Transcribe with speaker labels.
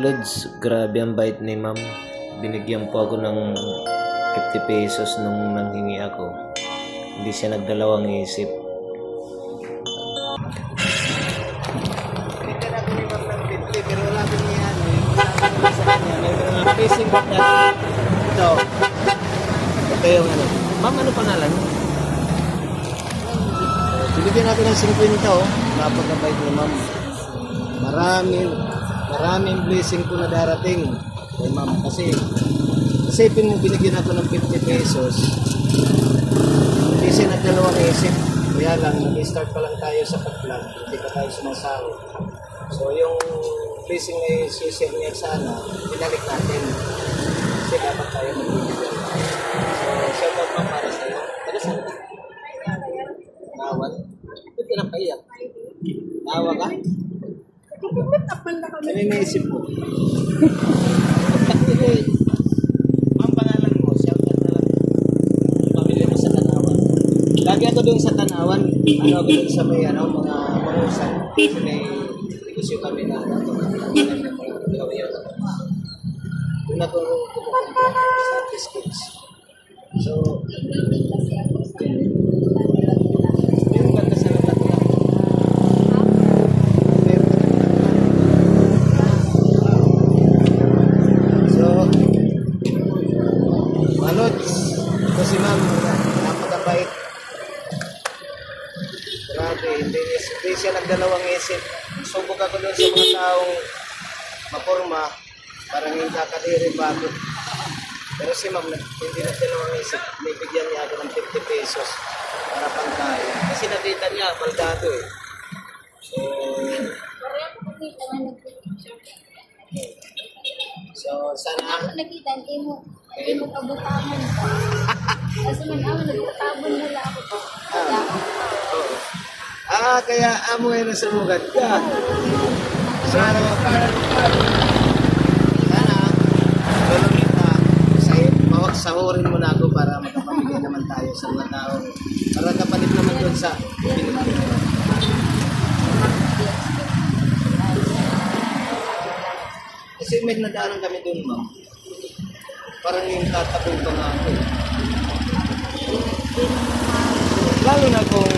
Speaker 1: Lods, grabe ang bait ni ma'am. Binigyan po ako ng 50 pesos nung nanghingi ako. Hindi siya nagdalawang isip.
Speaker 2: Binigyan ako ni ma'am ng 50 pero wala din niya ano. Sabi sa kanya, may mga facing back na ito. Ito yung ano. Ma'am, ano pangalan? Binigyan natin ng 50 oh. Napakabait ni ma'am. Maraming blessing po na darating kay ma'am kasi isipin mo binigyan ako ng 50 pesos hindi siya nagdalawang isip kaya lang nag-start pa lang tayo sa pag-vlog hindi pa tayo sumasahod so yung blessing na i-share niya sana pinalik natin kasi dapat tayo magbibigay so shout out ma'am para sa'yo taga saan ka? Nawan? Ba't ka napaiyak? Nawa ka? Ano yung naisip mo? Ma'am, pangalan mo, shout out na lang. Pamilya mo sa Tanawan. Lagi ako doon sa Tanawan. Ano ako doon sa may mga marusan. Kasi may negosyo kami na doon ako sa biscuits. So, yung ganda sa Tanawan. Ito si ma'am, napakabait. Grabe, hindi siya nagdalawang isip. Subok ako doon sa mga taong maporma, parang hindi nakadiri bago. Pero si ma'am, hindi nagdalawang isip. Bibigyan niya ako ng 50 pesos para pangkain. Kasi nakita niya, baldado eh. So, sana...
Speaker 3: Nakita, hindi mo kabutangan pa. Kasi man nagtatabon nila ako pa.
Speaker 2: Kaya amo ay nasumugat ka. Sana, sahurin mo na ako para makapamigay naman tayo sa mga tao. Para kapalit naman doon sa kasi may nadaanan kami doon, ma'am. Parang yung tatapong pa nga ako. Lalo na kung